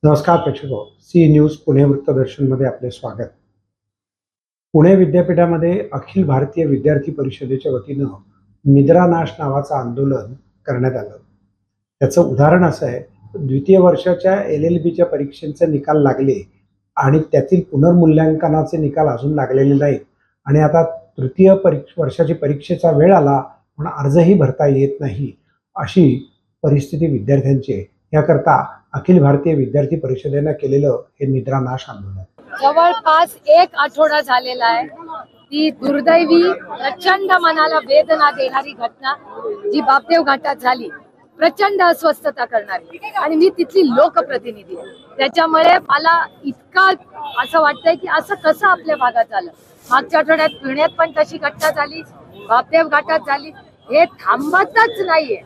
नमस्कार प्रेक्षको, C news Pune वृत्तदर्शनमध्ये आपले स्वागत. पुणे विद्यापीठामध्ये अखिल भारतीय विद्यार्थी परिषदेच्या वतीनं निद्रा नाश नावाचं आंदोलन करण्यात आलं. त्याचं उदाहरण असं आहे, द्वितीय वर्षाच्या LLBच्या परीक्षेचे निकाल लागले आणि त्यातील पुनर्मूल्यांकनाचे निकाल अजून लागलेले नाहीत आणि आता तृतीय वर्षाची परीक्षेचा वेळ आला पण अर्जही भरता येत नाही, अशी परिस्थिती विद्यार्थ्यांची आहे. याकरता अखिल भारतीय विद्यार्थी परिषदेनं केलेलं हे निद्रा नाश आंदोलन जवळपास एक आठवडा झालेला आहे. ती दुर्दैवी प्रचंड मनाला वेदना देणारी घटना जी बापदेव घाटात झाली, प्रचंड अस्वस्थता करणारी, आणि मी तिथली लोकप्रतिनिधी आहे. त्याच्यामुळे मला इतका असं वाटतंय की असं कसं आपल्या भागात झालं. मागच्या आठवड्यात पुण्यात पण तशी घटना झाली, बापदेव घाटात झाली. हे थांबतच नाहीये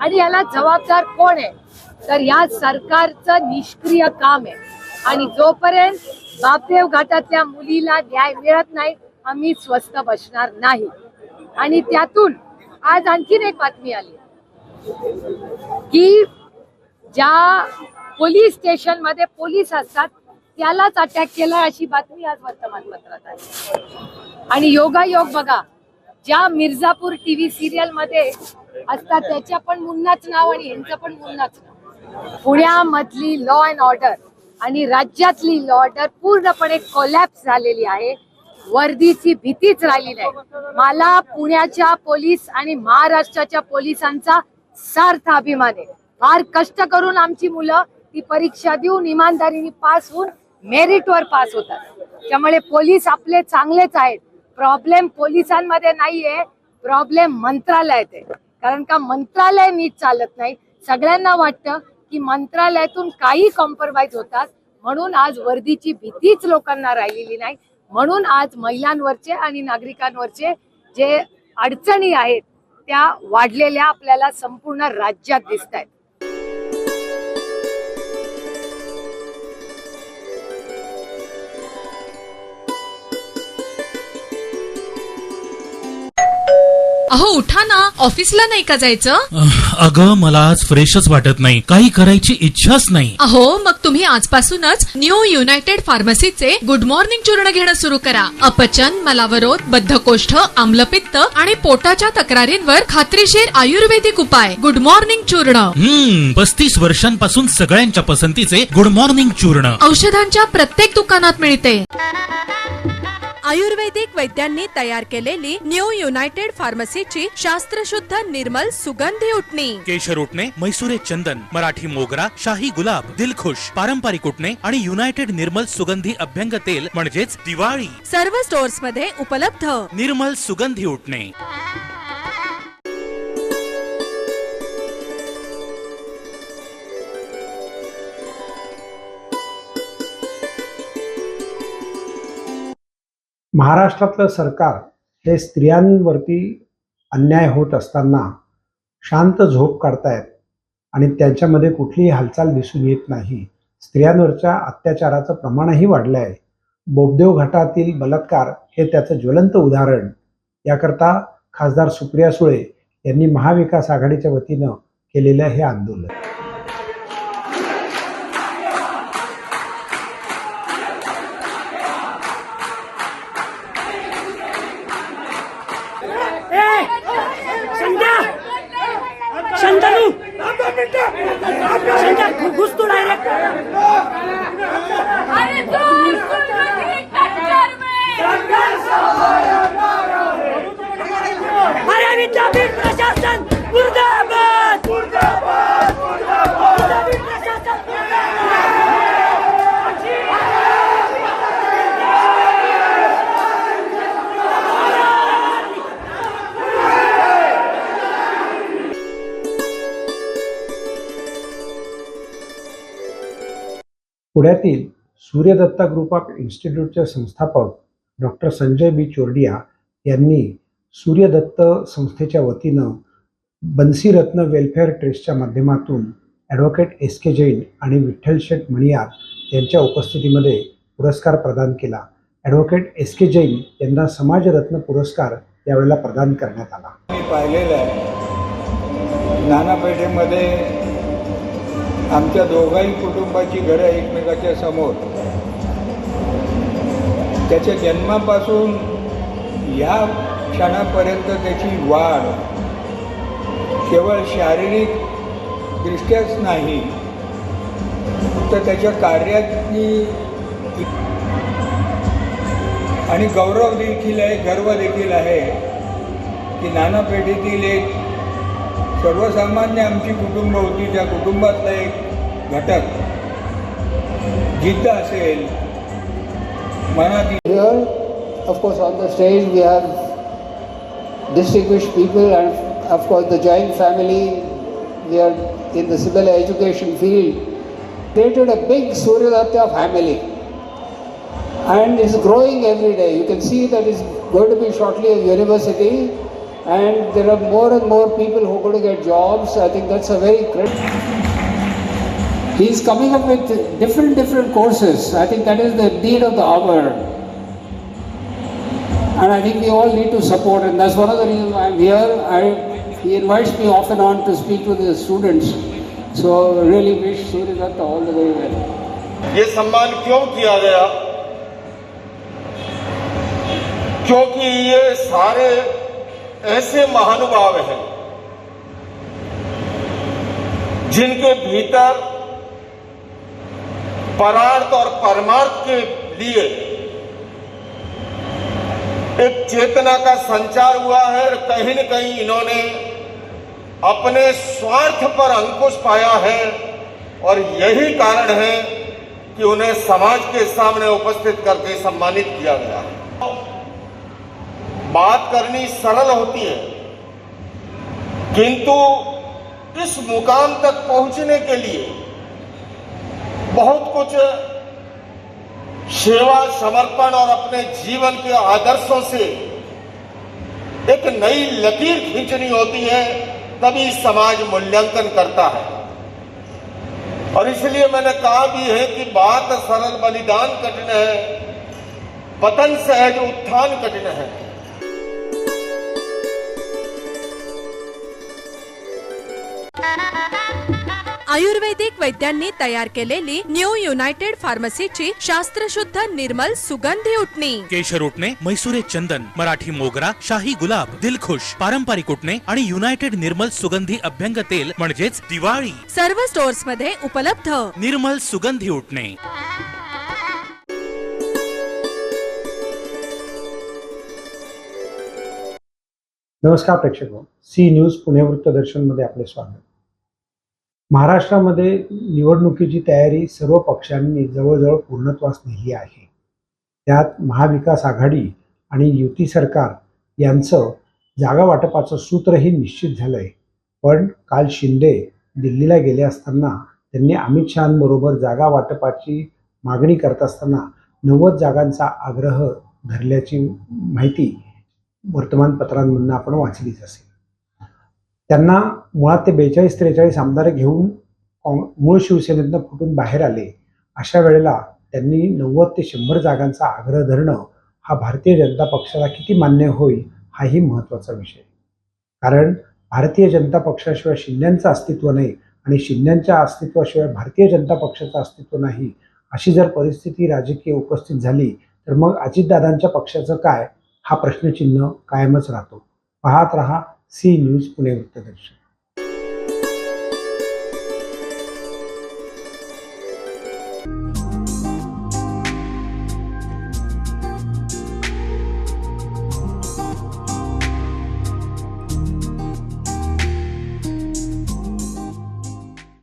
आणि याला जबाबदार कोण आहे तर या सरकारचं निष्क्रिय काम आहे. आणि जोपर्यंत बापदेव घाटातल्या मुलीला न्याय मिळत नाही आम्ही स्वस्थ बसणार नाही. आणि त्यातून आज आणखीन एक बातमी आली की ज्या पोलीस स्टेशन मध्ये पोलीस असतात त्यालाच अटॅक केला, अशी बातमी आज वर्तमानपत्रात आली. आणि योगायोग बघा, ज्या मिर्झापूर TV सिरियल मध्ये असतात त्याच्या पण मुन्नाच नाव आणि यांचं पण मुन्नाच नाव. पुण्यामधली लॉ अँड ऑर्डर आणि राज्यातली लॉ ऑर्डर पूर्णपणे कोलॅप्स झालेली आहे. वर्दीची भीतीच राहिली नाही. मला पुण्याच्या पोलीस आणि महाराष्ट्राच्या पोलिसांचा सार्थ अभिमान आहे. फार कष्ट करून आमची मुलं ती परीक्षा देऊन इमानदारीने पास होऊन मेरिटवर पास होतात. त्यामुळे पोलीस आपले चांगलेच आहेत. प्रॉब्लेम पोलिसांमध्ये नाहीये, प्रॉब्लेम मंत्रालयात आहे. कारण का मंत्रालय नीट चालत नाही. सगळ्यांना वाटतं की मंत्रालयातून काही कॉम्प्रोमाइज होतात, म्हणून आज वर्दीची भीतीच लोकांना राहिलेली नाही. म्हणून आज महिलांवरचे आणि नागरिकांवरचे जे अडचणी आहेत त्या वाढलेल्या आपल्याला संपूर्ण राज्यात दिसत आहेत. अहो उठा ना, ऑफिसला नाही का जायचं? अगं मला आज फ्रेशच वाटत नाही, काही करायची इच्छाच नाही. अहो मग तुम्ही आजपासूनच न्यू युनायटेड फार्मसीचे गुड मॉर्निंग चूर्ण घेणं सुरू करा. अपचन, मलावरोध, बद्धकोष्ठ, आम्लपित्त आणि पोटाच्या तक्रारींवर खात्रीशीर आयुर्वेदिक उपाय. गुड मॉर्निंग चूर्ण. 35 वर्षांपासून सगळ्यांच्या पसंतीचे गुड मॉर्निंग चूर्ण औषधांच्या प्रत्येक दुकानात मिळते. आयुर्वेदिक वैद्यांनी तयार केलेली न्यू युनायटेड फार्मसीची शास्त्रशुद्ध निर्मल सुगंधी उटणी. केशर उटणे, मैसुरे चंदन, मराठी मोगरा, शाही गुलाब, दिलखुश, पारंपरिक उटणे आणि युनायटेड निर्मल सुगंधी अभ्यंग तेल म्हणजेच दिवाळी. सर्व स्टोअर्स मध्ये उपलब्ध. निर्मल सुगंधी उटणे. महाराष्ट्रातलं सरकार हे स्त्रियांवरती अन्याय होत असताना शांत झोप काढतायत आणि त्यांच्यामध्ये कुठलीही हालचाल दिसून येत नाही. स्त्रियांवरच्या अत्याचाराचं प्रमाणही वाढलं आहे. बोपदेव घाटातील बलात्कार हे त्याचं ज्वलंत उदाहरण. याकरता खासदार सुप्रिया सुळे यांनी महाविकास आघाडीच्या वतीनं केलेलं हे आंदोलन. शंतनू शंकर घुस तू डायरेक्ट. अरे विद्यापीठ प्रशासन मुर्दाबाद. विद्यापीठ प्रशासन पुण्यातील सूर्यदत्ता ग्रुप ऑफ इन्स्टिट्यूटचे संस्थापक डॉक्टर संजय बी चोरडिया यांनी सूर्यदत्त संस्थेच्या वतीनं बन्सीरत्न वेलफेअर ट्रस्टच्या माध्यमातून ॲडव्होकेट SK जैन आणि विठ्ठल शेठ मणियार यांच्या उपस्थितीमध्ये पुरस्कार प्रदान केला. ॲडव्होकेट SK जैन यांना समाजरत्न पुरस्कार यावेळेला प्रदान करण्यात आला. मी पाहिलेलं आहे नाना पेठेमध्ये आमच्या दोघाही कुटुंबाची घरं एकमेकाच्या समोर. त्याच्या जन्मापासून या क्षणापर्यंत त्याची वाढ केवळ शारीरिक दृष्ट्याच नाही, तर त्याच्या कार्याची आणि गौरव देखील आहे, गर्व देखील आहे की नाना पेठेतील एक सर्वसामान्य आमची कुटुंब होती, त्या कुटुंबातला एक घटक जिद्द असेल, मनात. Here, of course, on the stage we have distinguished people and of course the joint family. We are in the civil education field. Created a big Suryadatta family and is growing every day. You can see that it's going to be shortly a university and there are more and more people who are going to get jobs. I think that's a very great. He's coming up with different courses. I think that is the need of the hour. And I think we all need to support, and that's one of the reasons I'm here. He invites me off and on to speak to the students. So I really wish Suryadatta all the very well. ये सम्मान क्यों KIA गया? क्योंकि ये सारे ऐसे महानुभाव हैं जिनके भीतर परार्थ और परमार्थ के लिए एक चेतना का संचार हुआ है और कहीं न कहीं इन्होंने अपने स्वार्थ पर अंकुश पाया है और यही कारण है कि उन्हें समाज के सामने उपस्थित करके सम्मानित किया गया है. बात करनी सरल होती है, किंतु इस मुकाम तक पहुंचने के लिए बहुत कुछ सेवा, समर्पण और अपने जीवन के आदर्शों से एक नई लकीर खींचनी होती है, तभी समाज मूल्यांकन करता है. और इसलिए मैंने कहा भी है कि बात सरल बलिदान कठिन है, पतन सहज उत्थान कठिन है. आयुर्वेदिक वैद्यांनी तयार केलेली न्यू युनायटेड फार्मसीची शास्त्रशुद्ध निर्मल सुगंधी उटणी. केशर उठणे, म्हैसुरे चंदन, मराठी मोगरा, शाही गुलाब, दिलखुश, पारंपरिक उठणे आणि युनायटेड निर्मल सुगंधी अभ्यंग तेल म्हणजेच दिवाळी. सर्व स्टोअर्स मध्ये उपलब्ध. निर्मल सुगंधी उठणे. नमस्कार प्रेक्षक, सी न्यूज पुणे वृत्तदर्शन मध्ये आपले स्वागत. महाराष्ट्रामध्ये निवडणुकीची तयारी सर्व पक्षांनी जवळजवळ पूर्णत्वास नेली आहे. त्यात महाविकास आघाडी आणि युती सरकार यांचं जागा वाटपाचं सूत्रही निश्चित झालंय. पण काल शिंदे दिल्लीला गेले असताना त्यांनी अमित शहांबरोबर जागा वाटपाची मागणी करत असताना 90 जागांचा आग्रह धरल्याची माहिती वर्तमानपत्रांमधून आपण वाचलीच असेल. त्यांना मुळात ते 42-43 आमदार घेऊन मूळ शिवसेनेतनं फुटून बाहेर आले. अशा वेळेला त्यांनी 90 ते 100 जागांचा आग्रह धरणं हा भारतीय जनता पक्षाला किती मान्य होईल हाही महत्त्वाचा विषय. कारण भारतीय जनता पक्षाशिवाय शिंद्यांचं अस्तित्व नाही आणि शिंद्यांच्या अस्तित्वाशिवाय भारतीय जनता पक्षाचं अस्तित्व नाही, अशी जर परिस्थिती राजकीय उपस्थित झाली तर मग अजितदादांच्या पक्षाचं काय, हा प्रश्नचिन्ह कायमच राहतो. पाहत रहा सी न्यूज पुणे वृत्तदर्शन.